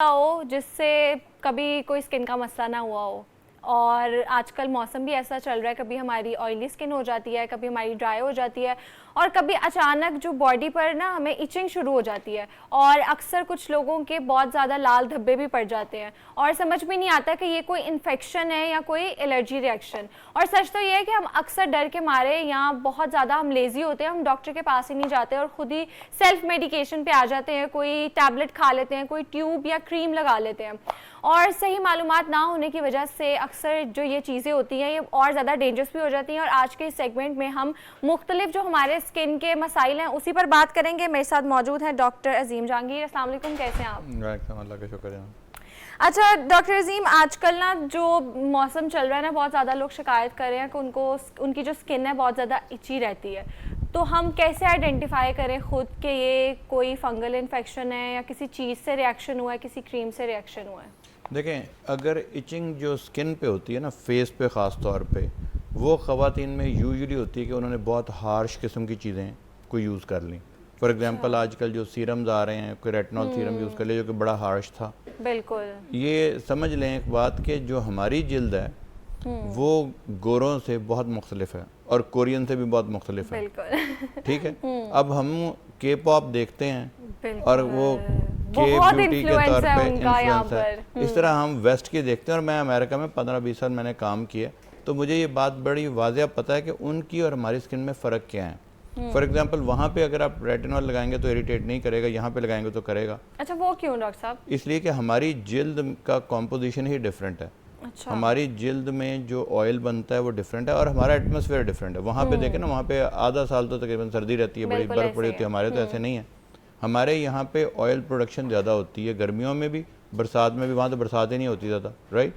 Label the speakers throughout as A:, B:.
A: हो जिससे कभी कोई स्किन का मसला ना हुआ हो। और आजकल मौसम भी ऐसा चल रहा है, कभी हमारी ऑयली स्किन हो जाती है, कभी हमारी ड्राई हो जाती है, और कभी अचानक जो बॉडी पर ना हमें इचिंग शुरू हो जाती है। और अक्सर कुछ लोगों के बहुत ज़्यादा लाल धब्बे भी पड़ जाते हैं और समझ में नहीं आता कि ये कोई इन्फेक्शन है या कोई एलर्जी रिएक्शन। और सच तो ये है कि हम अक्सर डर के मारे या बहुत ज़्यादा हम लेज़ी होते हैं, हम डॉक्टर के पास ही नहीं जाते और ख़ुद ही सेल्फ मेडिकेशन पे आ जाते हैं, कोई टैबलेट खा लेते हैं, कोई ट्यूब या क्रीम लगा लेते हैं। और सही मालूमात ना होने की वजह से अक्सर जो ये चीज़ें होती हैं ये और ज़्यादा डेंजरस भी हो जाती हैं। और आज के इस सेगमेंट में हम मुख्तलिफ जो हमारे स्किन के मसाइल हैं उसी पर बात करेंगे। मेरे साथ मौजूद हैं डॉक्टर अजीम जहांगीर। अस्सलाम वालेकुम, कैसे हैं आप?
B: अल्लाह का शुक्र है।
A: अच्छा डॉक्टर अजीम, आजकल ना जो मौसम चल रहा है ना, बहुत ज़्यादा लोग शिकायत कर रहे हैं कि उनकी जो स्किन है बहुत ज़्यादा इची रहती है। तो हम कैसे आइडेंटिफाई करें खुद कि ये कोई फंगल इन्फेक्शन है या किसी चीज़ से रिएक्शन हुआ है, किसी क्रीम से रिएक्शन हुआ है?
B: देखें, अगर इचिंग जो स्किन पे होती है ना, फेस पे ख़ास तौर पे, वो ख़वातीन में यूजुअली होती है कि उन्होंने बहुत हार्श किस्म की चीज़ें को यूज़ कर ली। फॉर एग्जांपल आजकल जो सीरम्स आ रहे हैं, कोई रेटिनॉल सीरम यूज़ कर ले जो कि बड़ा हार्श था।
A: बिल्कुल।
B: ये समझ लें एक बात कि जो हमारी जिल्द है वो गोरों से बहुत मुख्तलिफ है और कोरियन से भी बहुत मुख्तलिफ है।
A: बिल्कुल।
B: ठीक है। अब हम के पॉप देखते हैं और वो के
A: बहुत
B: ब्यूटी के तौर पे
A: इन्फ्लुएंस
B: है। इस तरह हम वेस्ट की देखते हैं और मैं अमेरिका में 15-20 साल मैंने काम किया, तो मुझे ये बात बड़ी वाज़ेह पता है कि उनकी और हमारी स्किन में फ़र्क क्या है। फॉर एग्जांपल वहाँ पे अगर आप रेटिनॉल लगाएंगे तो इरिटेट नहीं करेगा, यहाँ पे लगाएंगे तो करेगा।
A: अच्छा, वो क्यों डॉक्टर साहब?
B: इसलिए कि हमारी जिल्द का कॉम्पोजिशन ही डिफरेंट है।
A: अच्छा।
B: हमारी जिल्द में जो ऑयल बनता है वो डिफरेंट है और हमारा एटमॉस्फेयर डिफरेंट है। वहाँ पे देखें ना, वहाँ पे आधा साल तो तकरीबन सर्दी रहती है, बड़ी बर्फ़ पड़ी होती है। हमारे तो ऐसे नहीं है। हमारे यहाँ पे ऑयल प्रोडक्शन ज़्यादा होती है, गर्मियों में भी, बरसात में भी। वहाँ तो बरसात ही नहीं होती ज़्यादा, राइट।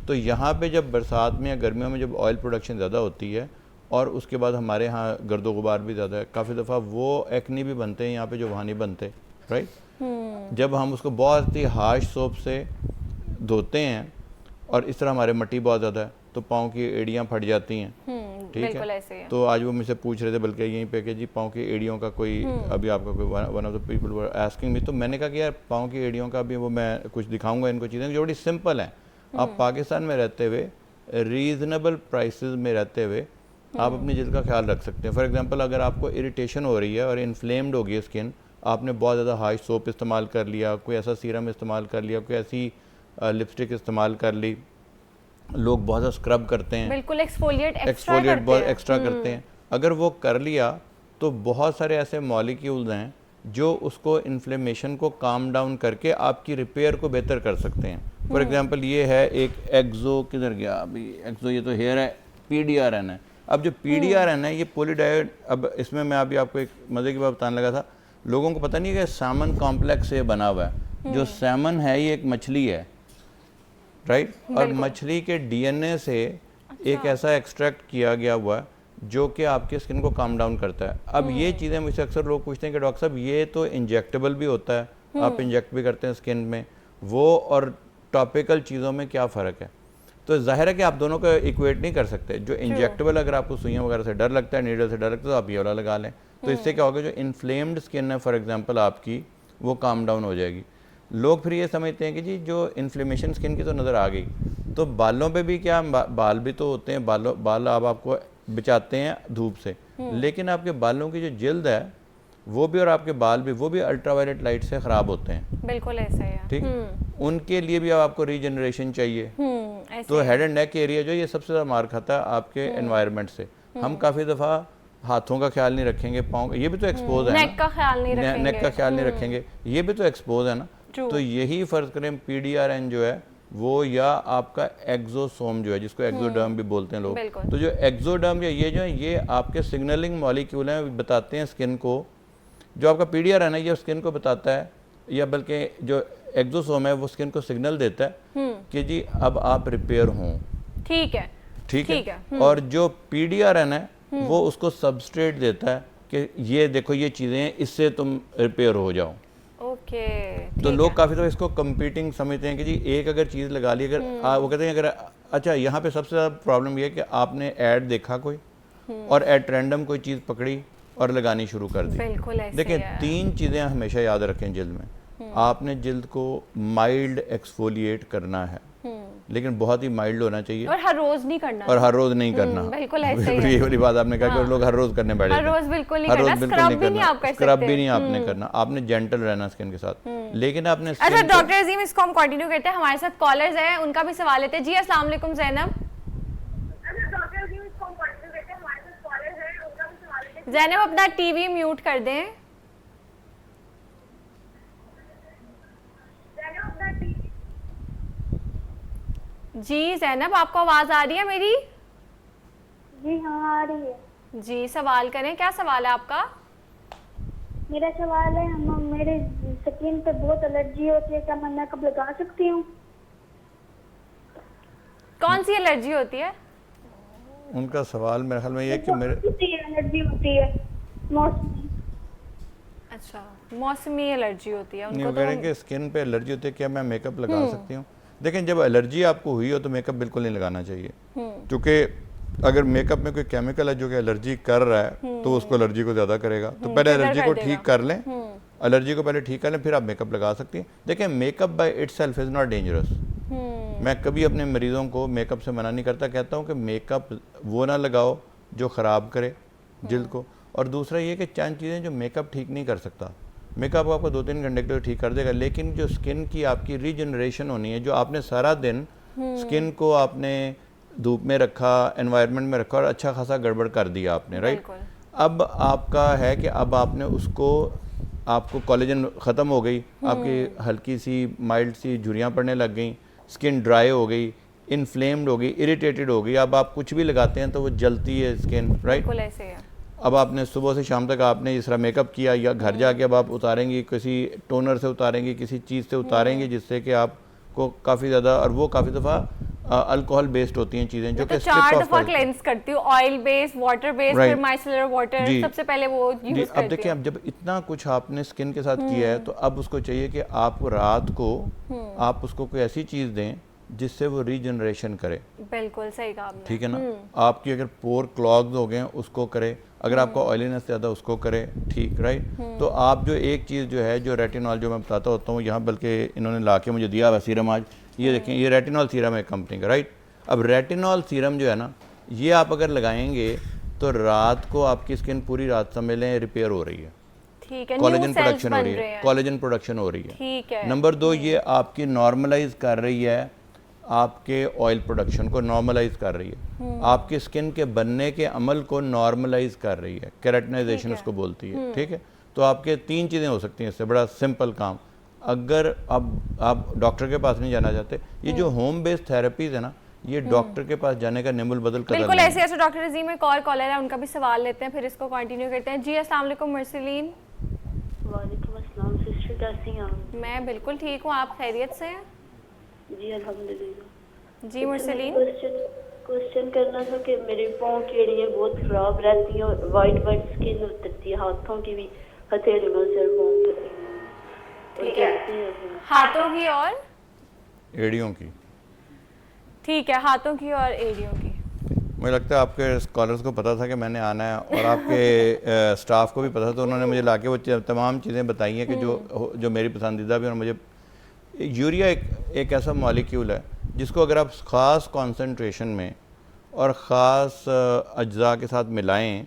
B: तो यहाँ पे जब बरसात में या गर्मियों में जब ऑयल प्रोडक्शन ज़्यादा होती है और उसके बाद हमारे यहाँ गर्दो गुबार भी ज़्यादा है, काफ़ी दफ़ा वो एक्नी भी बनते हैं यहाँ पे जो वहाँ नहीं बनते, राइट। जब हम उसको बहुत ही हार्श सोप से धोते हैं और इस तरह हमारे मट्टी बहुत ज़्यादा है तो पाँव की एड़ियाँ फट जाती हैं। ठीक है। तो आज वो मुझसे पूछ रहे थे बल्कि यहीं पे कि जी पाँव की एड़ियों का कोई अभी आपका कोई one of the people were asking me, तो मैंने कहा कि यार पाँव की एड़ियों का भी वो मैं कुछ दिखाऊंगा इनको चीज़ें जो बड़ी सिंपल हैं। आप पाकिस्तान में रहते हुए रीज़नेबल प्राइसेस में रहते हुए आप अपनी जिल्द का ख्याल रख सकते हैं। फॉर एग्जांपल अगर आपको इरिटेशन हो रही है और इन्फ्लेम्ड हो गई है स्किन, आपने बहुत ज़्यादा हार्श सोप इस्तेमाल कर लिया, कोई ऐसा सीरम इस्तेमाल कर लिया, कोई ऐसी लिपस्टिक इस्तेमाल कर ली, लोग बहुत ज़्यादा स्क्रब करते हैं,
A: बिल्कुल एक्सफोलिएट
B: बहुत एक्स्ट्रा करते हैं, अगर वो कर लिया तो बहुत सारे ऐसे मॉलिक्यूल्स हैं जो उसको इन्फ्लेमेशन को काम डाउन करके आपकी रिपेयर को बेहतर कर सकते हैं। फॉर एग्जांपल ये है एक एक्सो, किधर गया अभी एक्सो, ये तो हेयर है, PDRN है। अब जो PDRN है ये पॉलीडायोड, अब इसमें मैं अभी आपको एक मज़े की बात बताने लगा था, लोगों को पता नहीं है कि सैमन कॉम्प्लेक्स से बना हुआ है। जो सैमन है ये एक मछली है, राइट। और मछली के DNA से एक ऐसा एक्सट्रैक्ट किया गया हुआ है जो कि आपकी स्किन को काम डाउन करता है। अब ये चीज़ें मुझसे अक्सर लोग पूछते हैं कि डॉक्टर साहब ये तो इंजेक्टेबल भी होता है, आप इंजेक्ट भी करते हैं स्किन में, वो और टॉपिकल चीज़ों में क्या फ़र्क है? तो जाहिर है कि आप दोनों को इक्वेट नहीं कर सकते। जो इंजेक्टेबल, अगर आपको सुइयाँ वगैरह से डर लगता है, नीडल से डर लगता है, तो आप ये वाला लगा लें। तो इससे क्या होगा, जो इन्फ्लेम्ड स्किन है फॉर एग्जांपल आपकी, वो काम डाउन हो जाएगी। लोग फिर ये समझते हैं कि जी जो इन्फ्लेमेशन स्किन की तो नज़र आ गई, तो बालों पे भी क्या, बाल भी तो होते हैं, बाल आपको बचाते हैं धूप से, लेकिन आपके बालों की जो जिल्द है वो भी और आपके बाल भी, वो भी अल्ट्रावायलेट लाइट से ख़राब होते हैं।
A: बिल्कुल ऐसा है।
B: ठीक। उनके लिए भी अब आपको रीजनरेशन चाहिए। तो हेड एंड नेक एरिया जो ये सबसे ज़्यादा मार खाता है आपके एनवायरनमेंट से। हम काफ़ी दफ़ा हाथों का ख्याल नहीं रखेंगे, पाँव, ये भी तो एक्सपोज है,
A: नेक का ख्याल नहीं रखेंगे,
B: नेक का ख्याल नहीं रखेंगे, ये भी तो एक्सपोज है ना। तो यही फ़र्ज करें, PDRN जो है वो या आपका एक्सोसोम जो है, जिसको एक्सोडर्म भी बोलते हैं लोग, तो जो एक्सोडर्म या ये जो है ये आपके सिग्नलिंग मॉलिक्यूल हैं, बताते हैं स्किन को। जो आपका PDRN है ये स्किन को बताता है, या बल्कि जो एक्सोसोम है वो स्किन को सिग्नल देता है कि जी अब आप रिपेयर हों।
A: ठीक है,
B: ठीक है। और जो PDRN है वो उसको सबस्ट्रेट देता है कि ये देखो ये चीज़ें, इससे तुम रिपेयर हो जाओ।
A: ओके।
B: तो लोग काफ़ी तो इसको कंपीटिंग समझते हैं कि जी एक अगर चीज़ लगा ली, अगर वो कहते हैं अगर, अच्छा यहाँ पे सबसे ज़्यादा प्रॉब्लम ये है कि आपने ऐड देखा कोई और एट रैंडम कोई चीज़ पकड़ी और लगानी शुरू कर दी।
A: बिल्कुल ऐसे
B: देखिए
A: है।
B: 3 चीज़ें हमेशा याद रखें जिल्द में। आपने जिल्द को माइल्ड एक्सफोलिएट करना है, लेकिन बहुत ही माइल्ड होना चाहिए
A: और हर रोज नहीं करना,
B: और हर रोज नहीं करना।
A: बिल्कुल ऐसे ही है।
B: ये वाली बात आपने कहा कि लोग हर रोज करने बैठे
A: हर
B: थे।
A: रोज बिल्कुल नहीं
B: हर
A: करना,
B: रोज बिल्कुल
A: स्क्रब
B: नहीं
A: भी नहीं आप
B: करना,
A: कर
B: स्क्रब
A: सकते।
B: भी नहीं आपने करना, आपने जेंटल रहना स्किन के साथ। लेकिन आपने
A: अच्छा
B: skin को-
A: डॉक्टर अजीम, इसको हम कंटिन्यू करते हैं, हमारे साथ कॉलर्स हैं, उनका भी सवाल लेते हैं। जी अस्सलाम वालेकुम ज़ैनब। ज़ैनब अपना टीवी म्यूट कर दें। जी ज़ैनब, आपको आवाज आ रही है मेरी?
C: जी हाँ, आ रही है।
A: जी सवाल करें, क्या सवाल है आपका?
C: मेरा सवाल है, हम मेरे स्किन पे बहुत एलर्जी होती है, क्या मैं मेकअप लगा सकती हूँ?
A: कौन सी एलर्जी होती है?
B: उनका सवाल मेरे ख्याल में ये है कि मेरे
C: एलर्जी होती है मौसमी।
A: अच्छा, मौसमी एलर्जी होती है
B: नहीं,
A: उनको
B: वो
A: तो
B: कह रहे हैं कि स्किन पे एलर्जी होती है, क्या मैं मेकअप लगा सकती हूँ? देखें, जब एलर्जी आपको हुई हो तो मेकअप बिल्कुल नहीं लगाना चाहिए, क्योंकि अगर मेकअप में कोई केमिकल है जो कि एलर्जी कर रहा है तो उसको एलर्जी को ज़्यादा करेगा। तो पहले
A: ट्रिगर
B: एलर्जी
A: कर
B: को
A: देगा।
B: ठीक कर लें, एलर्जी को पहले ठीक कर लें, फिर आप मेकअप लगा सकती हैं। देखिए, makeup by itself is not dangerous. मैं कभी अपने मरीज़ों को मेकअप से मना नहीं करता, कहता हूँ कि मेकअप वो ना लगाओ जो ख़राब करे जिल्द को। और दूसरा ये कि चंद चीज़ें जो मेकअप ठीक नहीं कर सकता, मेकअप आपको 2-3 घंटे के लिए ठीक कर देगा, लेकिन जो स्किन की आपकी रीजनरेशन होनी है, जो आपने सारा दिन स्किन को आपने धूप में रखा, एनवायरनमेंट में रखा और अच्छा खासा गड़बड़ कर दिया आपने, राइट?
A: बिल्कुल।
B: अब आपका है कि अब आपने उसको, आपको कोलेजन ख़त्म हो गई, आपकी हल्की सी माइल्ड सी झुर्रियाँ पड़ने लग गई, स्किन ड्राई हो गई, इन्फ्लेम्ड हो गई, इरिटेटेड हो गई। अब आप कुछ भी लगाते हैं तो वो जलती है स्किन, राइट?
A: बिल्कुल ऐसे है।
B: अब आपने सुबह से शाम तक आपने इस तरह मेकअप किया, या घर जाके अब आप उतारेंगी, किसी टोनर से उतारेंगी, किसी चीज़ से उतारेंगी जिससे कि आपको काफ़ी ज़्यादा, और वो काफ़ी दफ़ा अल्कोहल बेस्ड होती हैं चीज़ें जो
A: तो
B: कि
A: 4 दफा क्लेंस करती हूँ, oil base, water base,
B: Right.
A: फिर माइसेलर वाटर,
B: जी।
A: सबसे पहले वो
B: जी।
A: यूज
B: अब
A: करती
B: देखिए,
A: हूँ।
B: अब जब इतना कुछ आपने स्किन के साथ किया है तो अब उसको चाहिए कि आप रात को आप उसको कोई ऐसी चीज़ दें जिससे वो रीजनरेशन करे।
A: बिल्कुल सही कहा आपने।
B: ठीक है ना? आपकी अगर पोर क्लॉग्ड हो गए हैं उसको करे, अगर आपका ऑयलीनेस ज़्यादा उसको करे, ठीक, राइट? तो आप जो एक चीज़ जो है, जो रेटिनॉल, जो मैं बताता होता हूँ यहाँ, बल्कि इन्होंने ला के मुझे दिया हुआ सीरम आज, ये देखें, ये रेटिनॉल सीरम है कंपनी का, राइट? अब रेटिनॉल सीरम जो है ना, ये आप अगर लगाएंगे तो रात को आपकी स्किन पूरी रात समझ लें रिपेयर हो रही है,
A: ठीक है,
B: कोलेजन
A: न्यू सेल्स
B: प्रोडक्शन हो
A: बन
B: रही
A: रहे
B: है,
A: हैं।
B: कोलेजन प्रोडक्शन हो रही है।
A: ठीक है।
B: नंबर 2, ये आपकी नॉर्मलाइज कर रही है, आपके ऑयल प्रोडक्शन को नॉर्मलाइज कर रही है, आपकी स्किन के बनने के अमल को नॉर्मलाइज कर रही है, केराटिनाइजेशन उसको बोलती है, ठीक है? तो आपके 3 चीज़ें हो सकती हैं इससे, बड़ा सिंपल काम। अगर अब आप डॉक्टर के पास नहीं जाना चाहते, ये जो होम बेस्ड थेरेपीज है ना, ये डॉक्टर के पास जाने का निमुल बदल कदम
A: बिल्कुल
B: नहीं
A: ऐसे ऐसे। डॉक्टर अजीम एक और कॉलर है, उनका भी सवाल लेते हैं, फिर इसको कंटिन्यू करते हैं। जी अस्सलाम वालेकुम मर्सलीन।
D: वालेकुम अस्सलाम सिस्टर, कैसी हैं आप?
A: मैं बिल्कुल ठीक हूँ, आप खैरियत से हैं?
D: जी अल्हम्दुलिल्लाह।
A: जी मर्सलीन।
D: क्वेश्चन करना था कि मेरे पाँव की एड़ियाँ बहुत खराब रहती हैं और वाइट स्किन उतरती है, हाथों की भी, हथेलियों से और पाँव की।
A: ठीक है, हाथों की और
B: एड़ियों की।
A: ठीक है, हाथों की और एड़ियों की।
B: मुझे लगता है आपके स्कॉलर्स को पता था कि मैंने आना है, और आपके स्टाफ को भी पता था, तो उन्होंने मुझे लाके वो तमाम चीज़ें बताई हैं कि जो मेरी पसंदीदा भी। और मुझे यूरिया एक ऐसा मॉलिक्यूल है जिसको अगर आप ख़ास कॉन्सेंट्रेशन में और ख़ास अज्जा के साथ मिलाएं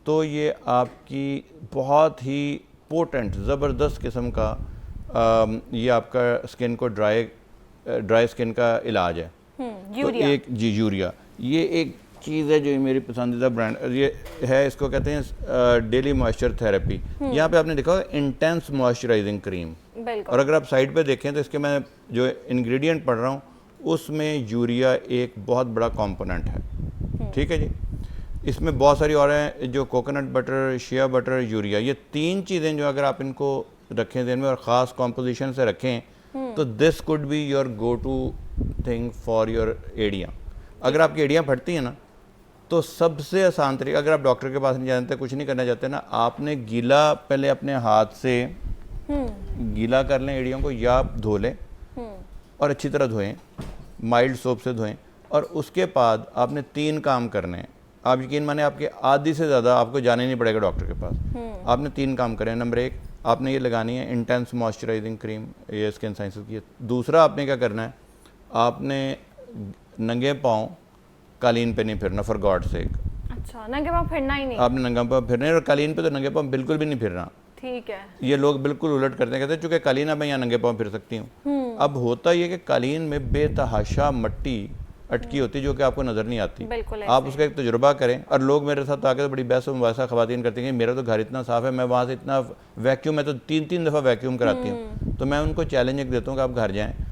B: तो ये आपकी बहुत ही पोटेंट, ज़बरदस्त किस्म का ये आपका स्किन को ड्राई स्किन का इलाज है।
A: यूरिया।
B: तो एक जी यूरिया, ये एक चीज़ है जो मेरी पसंदीदा ब्रांड ये है, इसको कहते हैं डेली मॉइस्चर थेरेपी। यहाँ पे आपने देखा इंटेंस मॉइस्चराइजिंग क्रीम,
A: बिल्कुल।
B: और अगर आप साइड पे देखें तो इसके मैं जो इंग्रेडिएंट पढ़ रहा हूँ उसमें यूरिया एक बहुत बड़ा कंपोनेंट है, ठीक है जी। इसमें बहुत सारी और हैं, जो coconut butter, shea butter, urea, ये 3 चीज़ें जो अगर आप इनको रखें दिन में और ख़ास कॉम्पोजिशन से रखें तो this could be your go to thing for your एड़ियाँ। अगर आपकी एड़ियाँ फटती हैं ना, तो सबसे आसान तरीका, अगर आप डॉक्टर के पास नहीं जानते, कुछ नहीं करना चाहते ना, आपने गीला पहले अपने हाथ से गीला कर लें एड़ियों को, या आप धो लें और अच्छी तरह धोएं, माइल्ड सोप से धोएं, और उसके बाद आपने 3 काम करने हैं। आप यकीन माने आपके आधी से ज़्यादा आपको जाना ही नहीं पड़ेगा डॉक्टर के पास। आपने 3 काम करें। नंबर 1, आपने ये लगानी है इंटेंस मॉइस्चराइजिंग क्रीम, ये स्किन साइंसेस की है। दूसरा आपने क्या करना है, आपने नंगे पाँव कालीन पे नहीं फिरना फॉर गॉड सेक।
A: अच्छा, नंगे पाँव फिरना ही नहीं।
B: आपने नंगे पाँव फिरना है, और कालीन पे तो नंगे पाँव बिल्कुल भी नहीं फिरना।
A: ठीक है।
B: ये लोग बिल्कुल उलट करते हैं, कहते हैं चूंकि कालीन है मैं यहाँ नंगे पाँव फिर सकती हूँ। अब होता ये कि कालीन में बेतहाशा मट्टी अटकी होती है जो कि आपको नज़र नहीं आती।
A: बिल्कुल
B: आप उसका एक तजुर्बा करें। और लोग मेरे साथ आके तो बड़ी बहस मुबासा ख़वातीन करती हैं कि मेरा तो घर इतना साफ़ है, मैं वहाँ से इतना वैक्यूम, मैं तो 3-3 दफ़ा वैक्यूम कराती हूँ। तो मैं उनको चैलेंज एक देता हूँ कि आप घर जाएँ,